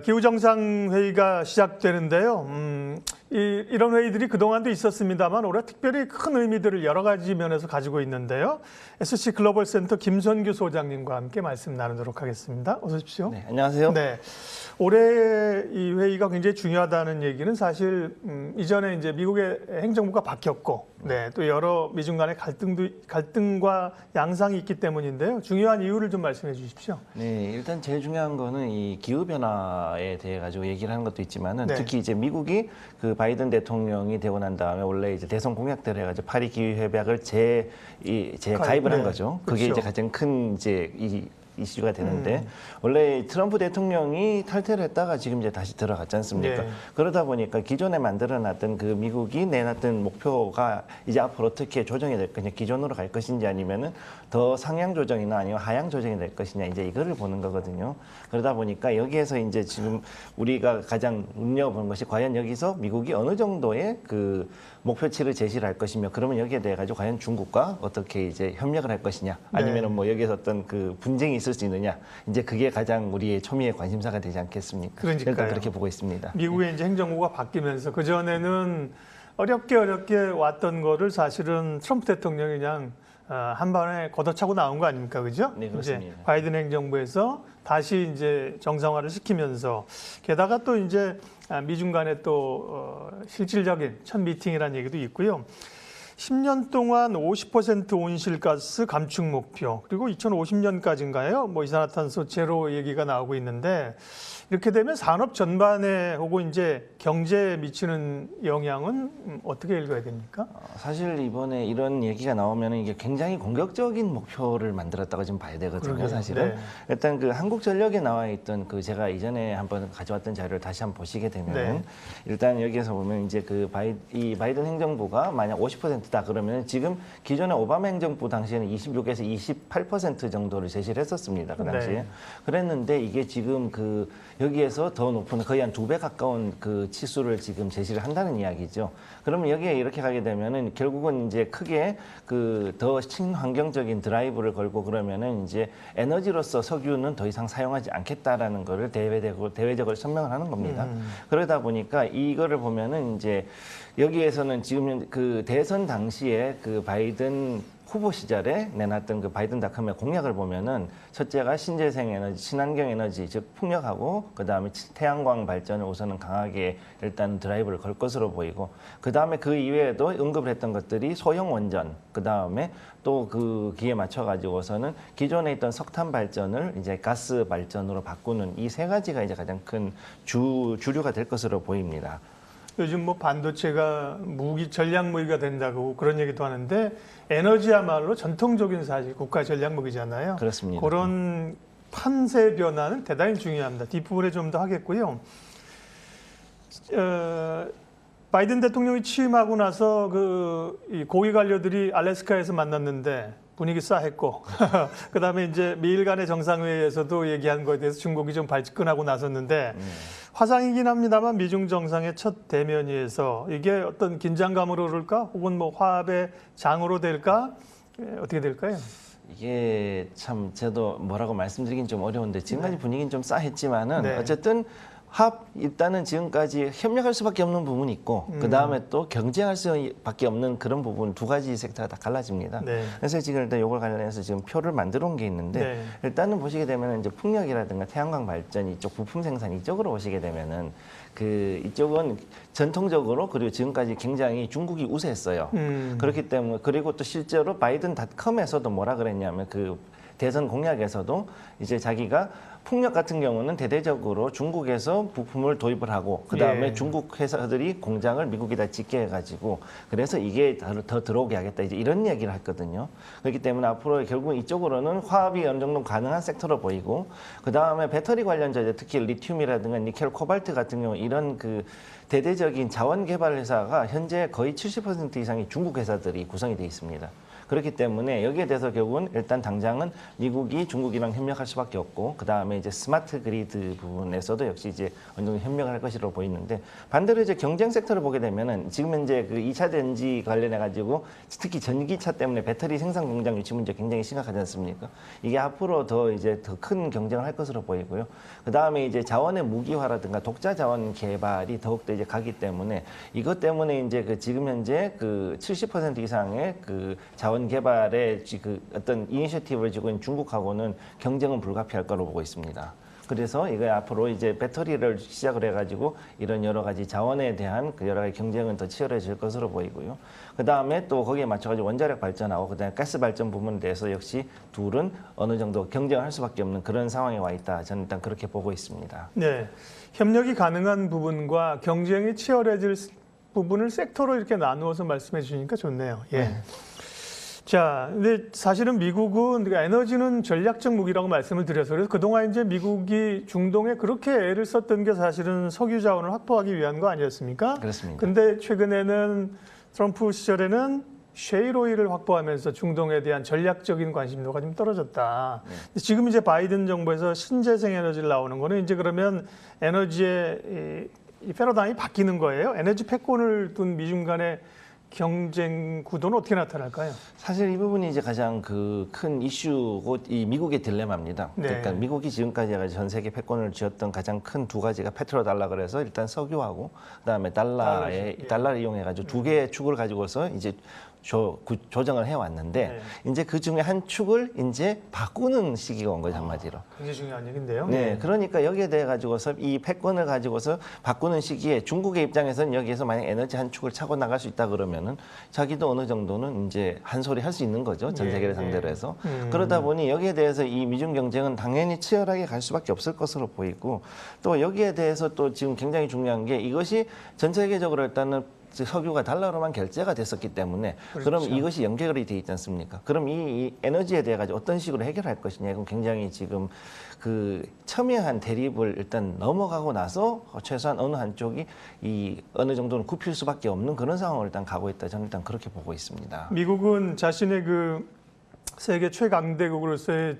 기후정상회의가 시작되는데요. 이런 회의들이 그동안도 있었습니다만 올해 특별히 큰 의미들을 여러 가지 면에서 가지고 있는데요. SC 글로벌 센터 김선규 소장님과 함께 말씀 나누도록 하겠습니다. 어서 오십시오. 네, 안녕하세요. 네, 올해 이 회의가 굉장히 중요하다는 얘기는 사실 이전에 이제 미국의 행정부가 바뀌었고, 또 여러 미중 간의 갈등과 양상이 있기 때문인데요. 중요한 이유를 좀 말씀해 주십시오. 네, 일단 제일 중요한 거는 이 기후 변화에 대해 가지고 얘기를 하는 것도 있지만은 특히 이제 미국이 그 바이든 대통령이 되고 난 다음에 원래 이제 대선 공약대로 해가지고 파리 기후 협약을 재가입을 한 거죠. 그게 그렇죠. 이제 가장 큰 이제 이슈가 되는데 원래 트럼프 대통령이 탈퇴를 했다가 지금 이제 다시 들어갔지 않습니까? 그러다 보니까 기존에 만들어놨던 그 미국이 내놨던 목표가 이제 앞으로 어떻게 조정이 될 거냐, 기존으로 갈 것인지 아니면은 더 상향 조정이나 아니면 하향 조정이 될 것이냐, 이제 이거를 보는 거거든요. 그러다 보니까 여기에서 이제 지금 우리가 가장 눈여보는 것이 과연 여기서 미국이 어느 정도의 그 목표치를 제시를 할 것이며, 그러면 여기에 대해 가지고 과연 중국과 어떻게 이제 협력을 할 것이냐, 아니면은 뭐 여기에서 어떤 그 분쟁이 있을 수 있느냐, 이제 그게 가장 우리의 초미의 관심사가 되지 않겠습니까? 그러니까요. 일단 그렇게 보고 있습니다. 미국의 이제 행정부가 바뀌면서 그 전에는 어렵게 왔던 거를 사실은 트럼프 대통령이 그냥 한 번에 걷어차고 나온 거 아닙니까, 그죠? 네, 그렇습니다. 이제 바이든 행정부에서 다시 이제 정상화를 시키면서, 게다가 또 이제 미중 간의 또 실질적인 첫 미팅이라는 얘기도 있고요. 10년 동안 50% 온실가스 감축 목표, 그리고 2050년까지인가요? 뭐 이산화탄소 제로 얘기가 나오고 있는데, 이렇게 되면 산업 전반에 혹은 이제 경제에 미치는 영향은 어떻게 읽어야 됩니까? 사실 이번에 이런 얘기가 나오면 이게 굉장히 공격적인 목표를 만들었다고 좀 봐야 되거든요. 그러게요. 사실은. 네. 일단 그 한국전력에 나와 있던 그 제가 이전에 한번 가져왔던 자료를 다시 한번 보시게 되면 일단 여기에서 보면 이제 그 바이든 행정부가 만약 50%다 그러면 지금 기존의 오바마 행정부 당시에는 26에서 28% 정도를 제시를 했었습니다. 그 당시에. 그랬는데 이게 지금 그 여기에서 더 높은 거의 한 2배 가까운 그 치수를 지금 제시를 한다는 이야기죠. 그러면 여기에 이렇게 가게 되면은 결국은 이제 크게 그 더 친환경적인 드라이브를 걸고, 그러면은 이제 에너지로서 석유는 더 이상 사용하지 않겠다라는 거를 대외적으로 선명을 하는 겁니다. 그러다 보니까 이거를 보면은 이제 여기에서는 지금 그 대선 당시에 그 바이든 후보 시절에 내놨던 그 바이든닷컴의 공약을 보면은 첫째가 신재생 에너지, 친환경 에너지, 즉 풍력하고 그다음에 태양광 발전을 우선은 강하게 일단 드라이브를 걸 것으로 보이고, 그다음에 그 이외에도 언급을 했던 것들이 소형 원전, 그다음에 또 그 기에 맞춰 가지고서는 기존에 있던 석탄 발전을 이제 가스 발전으로 바꾸는 이 세 가지가 이제 가장 큰 주류가 될 것으로 보입니다. 요즘 뭐 반도체가 전략 무기가 된다고 그런 얘기도 하는데, 에너지야말로 전통적인 사실 국가 전략 무기잖아요. 그렇습니다. 그런 판세 변화는 대단히 중요합니다. 뒷부분에 좀 더 하겠고요. 바이든 대통령이 취임하고 나서 이 고위 관료들이 알래스카에서 만났는데 분위기 싸했고, 그다음에 이제 미일 간의 정상회의에서도 얘기한 거에 대해서 중국이 좀 발끈하고 나섰는데, 화상이긴 합니다만 미중 정상의 첫 대면에서 이게 어떤 긴장감으로 오를까, 혹은 뭐 화합의 장으로 될까, 어떻게 될까요? 이게 참 저도 뭐라고 말씀드리긴 좀 어려운데 지금까지 분위기는 좀 싸했지만은 어쨌든 일단은 지금까지 협력할 수밖에 없는 부분이 있고, 그 다음에 또 경쟁할 수밖에 없는 그런 부분, 두 가지 섹터가 다 갈라집니다. 그래서 지금 일단 이걸 관련해서 지금 표를 만들어 온 게 있는데, 일단은 보시게 되면 이제 풍력이라든가 태양광 발전 이쪽 부품 생산 이쪽으로 보시게 되면은 이쪽은 전통적으로 그리고 지금까지 굉장히 중국이 우세했어요. 그렇기 때문에, 그리고 또 실제로 바이든닷컴에서도 뭐라 그랬냐면 그 대선 공약에서도 이제 자기가 풍력 같은 경우는 대대적으로 중국에서 부품을 도입을 하고, 그다음에 중국 회사들이 공장을 미국에다 짓게 해가지고, 그래서 이게 더 들어오게 하겠다, 이제 이런 얘기를 했거든요. 그렇기 때문에 앞으로 결국 이쪽으로는 화합이 어느 정도 가능한 섹터로 보이고, 그다음에 배터리 관련자, 특히 리튬이라든가 니켈, 코발트 같은 경우 이런 그 대대적인 자원 개발 회사가 현재 거의 70% 이상이 중국 회사들이 구성이 돼 있습니다. 그렇기 때문에 여기에 대해서 결국은 일단 당장은 미국이 중국이랑 협력할 수밖에 없고, 그다음에 그다음에 이제 스마트 그리드 부분에서도 역시 이제 어느 정도 협력을 할 것으로 보이는데 반대로 이제 경쟁 섹터를 보게 되면은 지금 현재 그 2차 전지 관련해 가지고 특히 전기차 때문에 배터리 생산 공장 유치 문제 굉장히 심각하지 않습니까? 이게 앞으로 더 이제 더 큰 경쟁을 할 것으로 보이고요. 그다음에 이제 자원의 무기화라든가 독자 자원 개발이 더욱더 이제 가기 때문에 이것 때문에 이제 그 지금 현재 그 70% 이상의 그 자원 개발의 그 어떤 이니셔티브를 지고 있는 중국하고는 경쟁은 불가피할 거로 보고 있습니다. 그래서 이거 앞으로 이제 배터리를 시작을 해가지고 이런 여러 가지 자원에 대한 그 여러 가지 경쟁은 더 치열해질 것으로 보이고요. 그 다음에 또 거기에 맞춰가지고 원자력 발전하고 그다음에 가스 발전 부분에 대해서 역시 둘은 어느 정도 경쟁할 수밖에 없는 그런 상황에 와 있다. 저는 일단 그렇게 보고 있습니다. 네, 협력이 가능한 부분과 경쟁이 치열해질 부분을 섹터로 이렇게 나누어서 말씀해 주시니까 좋네요. 예. 네. 자, 근데 사실은 미국은 그러니까 에너지는 전략적 무기라고 말씀을 드려서 그래서 그동안 이제 미국이 중동에 그렇게 애를 썼던 게 사실은 석유 자원을 확보하기 위한 거 아니었습니까? 그렇습니다. 근데 최근에는 트럼프 시절에는 셰일 오일을 확보하면서 중동에 대한 전략적인 관심도가 좀 떨어졌다. 네. 지금 이제 바이든 정부에서 신재생 에너지를 나오는 거는 이제 그러면 에너지의 이 패러다임이 바뀌는 거예요. 에너지 패권을 둔 미중 간의 경쟁 구도는 어떻게 나타날까요? 사실 이 부분이 이제 가장 그 큰 이슈고 이 미국의 딜레마입니다. 네. 그러니까 미국이 지금까지 전 세계 패권을 쥐었던 가장 큰 두 가지가 페트로달라 그래서 일단 석유하고 그다음에 달러를 이용해 가지고 두 개의 축을 가지고서 이제 조정을 해왔는데 네. 이제 그 중에 한 축을 이제 바꾸는 시기가 온 거죠 한마디로. 굉장히 중요한 얘기인데요. 네, 그러니까 여기에 대해 가지고서 이 패권을 가지고서 바꾸는 시기에 중국의 입장에서는 여기에서 만약 에너지 한 축을 차고 나갈 수 있다 그러면은 자기도 어느 정도는 이제 한 소리 할 수 있는 거죠 전 세계를 상대로 해서. 그러다 보니 여기에 대해서 이 미중 경쟁은 당연히 치열하게 갈 수밖에 없을 것으로 보이고 또 여기에 대해서 또 지금 굉장히 중요한 게 이것이 전 세계적으로 일단은 석유가 달러로만 결제가 됐었기 때문에 그렇죠. 그럼 이것이 연결이 돼 있지 않습니까? 그럼 이 에너지에 대해 가지고 어떤 식으로 해결할 것이냐 이건 굉장히 지금 그 첨예한 대립을 일단 넘어가고 나서 최소한 어느 한쪽이 이 어느 정도는 굽힐 수밖에 없는 그런 상황을 일단 가고 있다. 저는 일단 그렇게 보고 있습니다. 미국은 자신의 그 세계 최강대국으로서의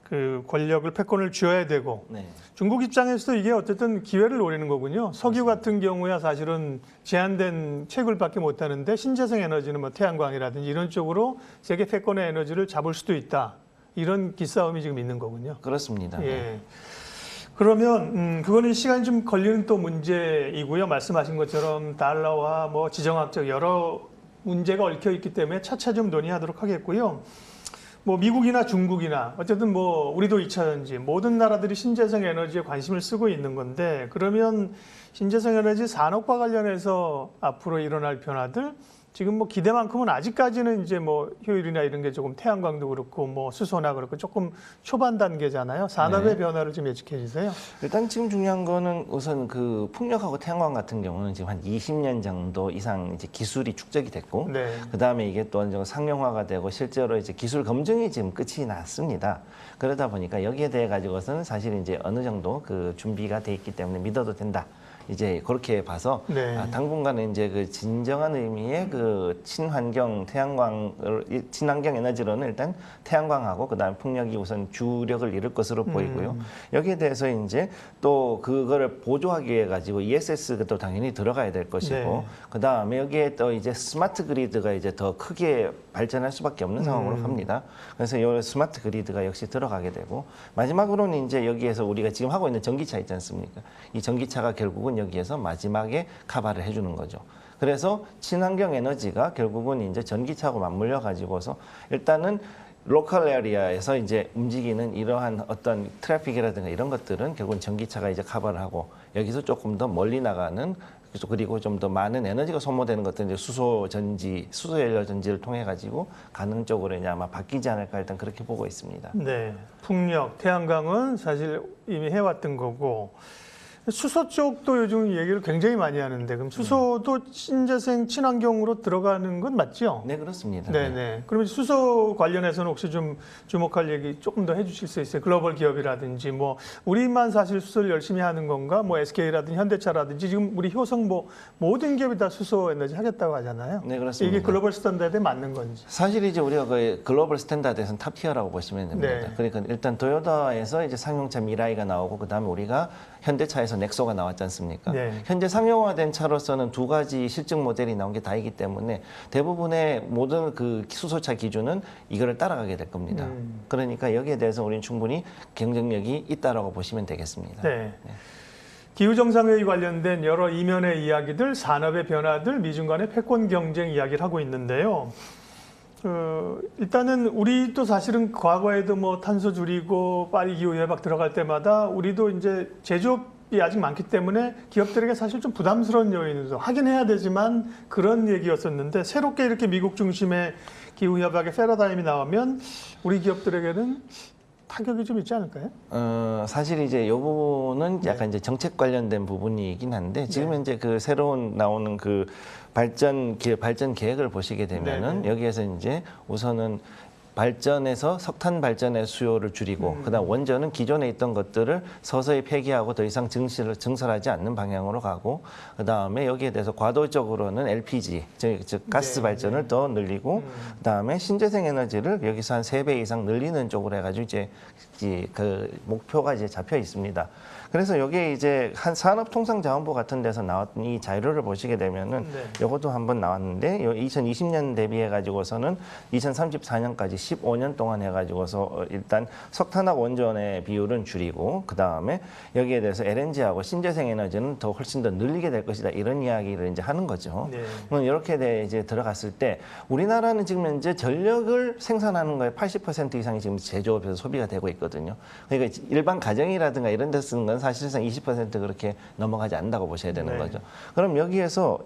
그 권력을 패권을 쥐어야 되고 네. 중국 입장에서도 이게 어쨌든 기회를 노리는 거군요. 석유 같은 경우야 사실은 제한된 채굴밖에 못 하는데 신재생 에너지는 뭐 태양광이라든지 이런 쪽으로 세계 패권의 에너지를 잡을 수도 있다. 이런 기싸움이 지금 있는 거군요. 그렇습니다. 예. 그러면 그거는 시간이 좀 걸리는 또 문제이고요. 말씀하신 것처럼 달러와 뭐 지정학적 여러 문제가 얽혀 있기 때문에 차차 좀 논의하도록 하겠고요. 뭐 미국이나 중국이나 어쨌든 뭐 우리도 2차 전지 모든 나라들이 신재생 에너지에 관심을 쓰고 있는 건데 그러면 신재생 에너지 산업과 관련해서 앞으로 일어날 변화들 지금 뭐 기대만큼은 아직까지는 이제 뭐 효율이나 이런 게 조금 태양광도 그렇고 뭐 수소나 그렇고 조금 초반 단계잖아요. 산업의 네. 변화를 좀 예측해 주세요. 일단 지금 중요한 거는 우선 그 풍력하고 태양광 같은 경우는 지금 한 20년 정도 이상 이제 기술이 축적이 됐고 네. 그다음에 이게 또 어느 정도 상용화가 되고 실제로 이제 기술 검증이 지금 끝이 났습니다. 그러다 보니까 여기에 대해 가지고서는 사실 이제 어느 정도 그 준비가 돼 있기 때문에 믿어도 된다. 이제 그렇게 봐서 네. 당분간은 이제 그 진정한 의미의 그 친환경 친환경 에너지로는 일단 태양광하고 그다음에 풍력이 우선 주력을 이룰 것으로 보이고요. 여기에 대해서 이제 또 그거를 보조하기 위해 가지고 ESS도 당연히 들어가야 될 것이고 네. 그다음에 여기에 또 이제 스마트 그리드가 이제 더 크게 발전할 수밖에 없는 상황으로 갑니다. 그래서 이 스마트 그리드가 역시 들어가게 되고 마지막으로는 이제 여기에서 우리가 지금 하고 있는 전기차 있지 않습니까? 이 전기차가 결국은 여기에서 마지막에 커버를 해주는 거죠. 그래서 친환경 에너지가 결국은 이제 전기차하고 맞물려 가지고서 일단은 로컬 에리아에서 이제 움직이는 이러한 어떤 트래픽이라든가 이런 것들은 결국은 전기차가 이제 커버를 하고 여기서 조금 더 멀리 나가는 그리고 좀 더 많은 에너지가 소모되는 것들은 이제 수소연료 전지를 통해 가지고 가능 쪽으로 이제 아마 바뀌지 않을까 일단 그렇게 보고 있습니다. 네. 풍력, 태양광은 사실 이미 해왔던 거고 수소 쪽도 요즘 얘기를 굉장히 많이 하는데 그럼 수소도 신재생 친환경으로 들어가는 건 맞죠? 네, 그렇습니다. 네네. 그러면 수소 관련해서는 혹시 좀 주목할 얘기 조금 더 해주실 수 있어요? 글로벌 기업이라든지 뭐 우리만 사실 수소를 열심히 하는 건가? 뭐 SK라든지 현대차라든지 지금 우리 효성 뭐 모든 기업이 다 수소 에너지 하겠다고 하잖아요. 네, 그렇습니다. 이게 글로벌 스탠다드에 맞는 건지. 사실 이제 우리가 그 글로벌 스탠다드에서는 탑티어라고 보시면 됩니다. 네. 그러니까 일단 도요타에서 이제 상용차 미라이가 나오고 그다음에 우리가 현대차에서 넥소가 나왔지 않습니까? 네. 현재 상용화된 차로서는 두 가지 실증 모델이 나온 게 다이기 때문에 대부분의 모든 그 수소차 기준은 이거를 따라가게 될 겁니다. 그러니까 여기에 대해서 우리는 충분히 경쟁력이 있다라고 보시면 되겠습니다. 네. 기후정상회의 관련된 여러 이면의 이야기들, 산업의 변화들, 미중 간의 패권 경쟁 이야기를 하고 있는데요. 일단은 우리도 사실은 과거에도 뭐 탄소 줄이고 파리 기후 협약 들어갈 때마다 우리도 이제 제조업이 아직 많기 때문에 기업들에게 사실 좀 부담스러운 요인도 하긴 해야 되지만 그런 얘기였었는데 새롭게 이렇게 미국 중심의 기후 협약의 패러다임이 나오면 우리 기업들에게는 타격이 좀 있지 않을까요? 사실 이제 이 부분은 약간 이제 정책 관련된 부분이긴 한데 지금 현재 그 새로운 나오는 그 발전 계획을 보시게 되면은 여기에서 이제 우선은 발전에서 석탄 발전의 수요를 줄이고 그다음 원전은 기존에 있던 것들을 서서히 폐기하고 더 이상 증설하지 않는 방향으로 가고 그다음에 여기에 대해서 과도적으로는 LPG 즉 가스 발전을 더 늘리고 그다음에 신재생 에너지를 여기서 한 3배 이상 늘리는 쪽으로 해가지고 이제 그 목표가 이제 잡혀 있습니다. 그래서 여기에 이제 한 산업통상자원부 같은 데서 나왔던 이 자료를 보시게 되면은 이것도 한번 나왔는데 2020년 대비해 가지고서는 2034년까지 15년 동안 해가지고서 일단 석탄하고 원전의 비율은 줄이고 그 다음에 여기에 대해서 LNG하고 신재생 에너지는 더 훨씬 더 늘리게 될 것이다 이런 이야기를 이제 하는 거죠. 그럼 이렇게 이제 들어갔을 때 우리나라는 지금 현재 전력을 생산하는 거에 80% 이상이 지금 제조업에서 소비가 되고 있거든요. 그러니까 일반 가정이라든가 이런 데 쓰는 건 사실상 20% 그렇게 넘어가지 않는다고 보셔야 되는 거죠. 그럼 여기에서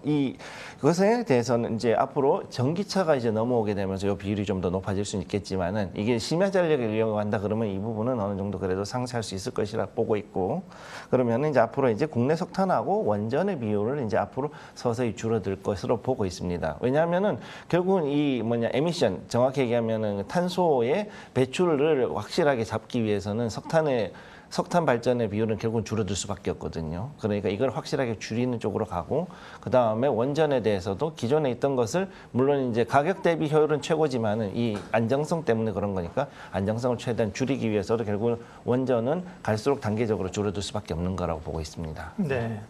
그것에 대해서는 이제 앞으로 전기차가 이제 넘어오게 되면서 이 비율이 좀 더 높아질 수는 있겠지만은 이게 심야 전력을 이용한다 그러면 이 부분은 어느 정도 그래도 상쇄할 수 있을 것이라 보고 있고 그러면은 이제 앞으로 이제 국내 석탄하고 원전의 비율을 이제 앞으로 서서히 줄어들 것으로 보고 있습니다. 왜냐하면은 결국은 에미션 정확히 얘기하면은 탄소의 배출을 확실하게 잡기 위해서는 석탄 발전의 비율은 결국은 줄어들 수밖에 없거든요. 그러니까 이걸 확실하게 줄이는 쪽으로 가고 그 다음에 원전에 대해서도 기존에 있던 것을 물론 이제 가격 대비 효율은 최고지만은 이 안정성 때문에 그런 거니까 안정성을 최대한 줄이기 위해서도 결국은 원전은 갈수록 단계적으로 줄어들 수밖에 없는 거라고 보고 있습니다. 네.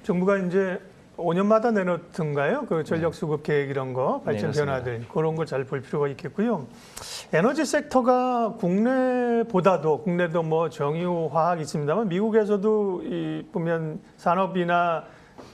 정부가 이제 5년마다 내놓던가요? 그 전력 수급 계획 이런 거, 발전 변화들 그런 걸 잘 볼 필요가 있겠고요. 에너지 섹터가 국내도 뭐 정유, 화학 있습니다만 미국에서도 보면 산업이나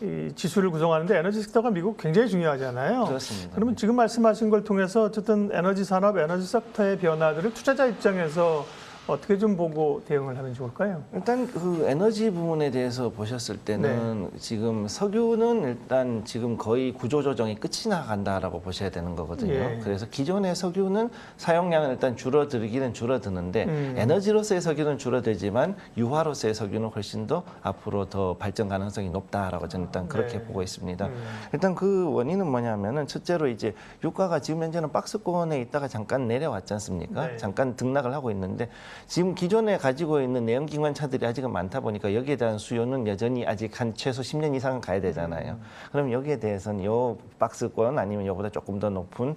이 지수를 구성하는데 에너지 섹터가 미국 굉장히 중요하잖아요. 그렇습니다. 그러면 지금 말씀하신 걸 통해서 어쨌든 에너지 산업, 에너지 섹터의 변화들을 투자자 입장에서 어떻게 좀 보고 대응을 하면 좋을까요? 일단 그 에너지 부분에 대해서 보셨을 때는 지금 석유는 일단 지금 거의 구조조정이 끝이 나간다라고 보셔야 되는 거거든요. 그래서 기존의 석유는 사용량은 일단 줄어들기는 줄어드는데 에너지로서의 석유는 줄어들지만 유화로서의 석유는 훨씬 더 앞으로 더 발전 가능성이 높다라고 저는 일단 그렇게 보고 있습니다. 일단 그 원인은 뭐냐면은 첫째로 이제 유가가 지금 현재는 박스권에 있다가 잠깐 내려왔지 않습니까? 잠깐 등락을 하고 있는데 지금 기존에 가지고 있는 내연기관 차들이 아직은 많다 보니까 여기에 대한 수요는 여전히 아직 한 최소 10년 이상은 가야 되잖아요. 그럼 여기에 대해서는 요 박스권 아니면 요보다 조금 더 높은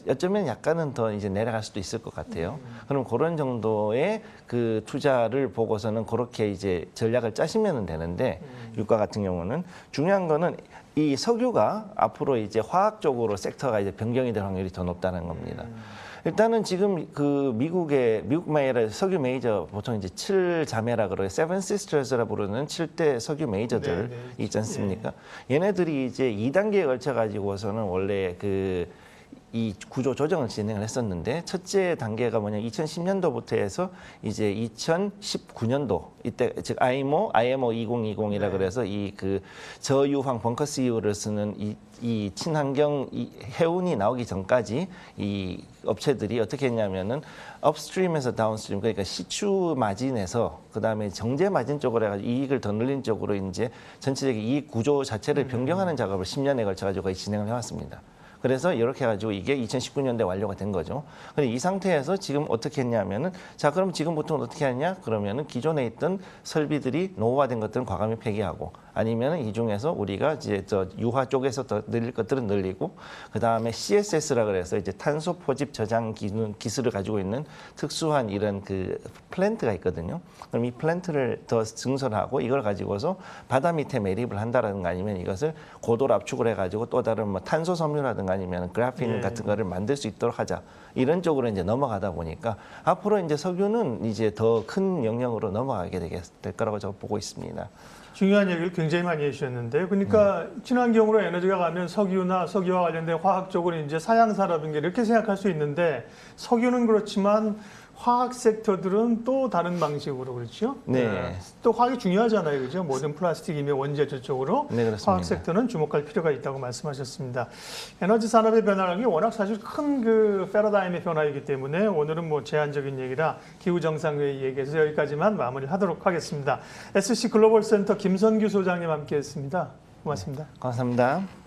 어쩌면 약간은 더 이제 내려갈 수도 있을 것 같아요. 그럼 그런 정도의 그 투자를 보고서는 그렇게 이제 전략을 짜시면 되는데 유가 같은 경우는 중요한 거는 이 석유가 앞으로 이제 화학 쪽으로 섹터가 이제 변경이 될 확률이 더 높다는 겁니다. 일단은 지금 그 미국 메이저 석유 메이저 보통 이제 7자매라 그러고 세븐 시스터즈라 부르는 7대 석유 메이저들 있지 않습니까? 얘네들이 이제 2단계에 걸쳐 가지고서는 원래 그 이 구조 조정을 진행을 했었는데 첫째 단계가 뭐냐 2010년도부터 해서 이제 2019년도 이때 즉 IMO 2020이라 그래서 이 그 저유황 벙커스 이유를 쓰는 이 친환경 이 해운이 나오기 전까지 이 업체들이 어떻게 했냐면은 업스트림에서 다운스트림 그러니까 시추 마진에서 그다음에 정제 마진 쪽으로 해가지고 이익을 더 늘린 쪽으로 이제 전체적인 이익 구조 자체를 변경하는 작업을 10년에 걸쳐 가지고 진행을 해왔습니다. 그래서 이렇게 해가지고 이게 2019년도에 완료가 된 거죠. 근데 이 상태에서 지금 어떻게 했냐면은 자 그럼 지금부터는 어떻게 하냐? 그러면은 기존에 있던 설비들이 노후화된 것들은 과감히 폐기하고 아니면은 이 중에서 우리가 이제 저 유화 쪽에서 더 늘릴 것들은 늘리고 그 다음에 CSS라 그래서 이제 탄소 포집 저장 기술을 가지고 있는 특수한 이런 그 플랜트가 있거든요. 그럼 이 플랜트를 더 증설하고 이걸 가지고서 바다 밑에 매립을 한다라든가 아니면 이것을 고도로 압축을 해가지고 또 다른 뭐 탄소 섬유라든가 아니면 그래핀 같은 거를 만들 수 있도록 하자. 이런 쪽으로 이제 넘어가다 보니까 앞으로 이제 석유는 이제 더 큰 영역으로 넘어가게 될 거라고 저는 보고 있습니다. 중요한 얘기를 굉장히 많이 해주셨는데요. 그러니까 친환경으로 에너지가 가면 석유나 석유와 관련된 화학적으로 이제 사양 산업인가 이렇게 생각할 수 있는데 석유는 그렇지만 화학 섹터들은 또 다른 방식으로 그렇죠. 네. 또 화학이 중요하잖아요, 그죠? 모든 플라스틱이며 원재료 쪽으로 네, 그렇습니다. 화학 섹터는 주목할 필요가 있다고 말씀하셨습니다. 에너지 산업의 변화라는 게 워낙 사실 큰 그 패러다임의 변화이기 때문에 오늘은 뭐 제한적인 얘기라 기후 정상회의 얘기해서 여기까지만 마무리하도록 하겠습니다. SC 글로벌 센터 김선규 소장님 함께했습니다. 고맙습니다. 감사합니다.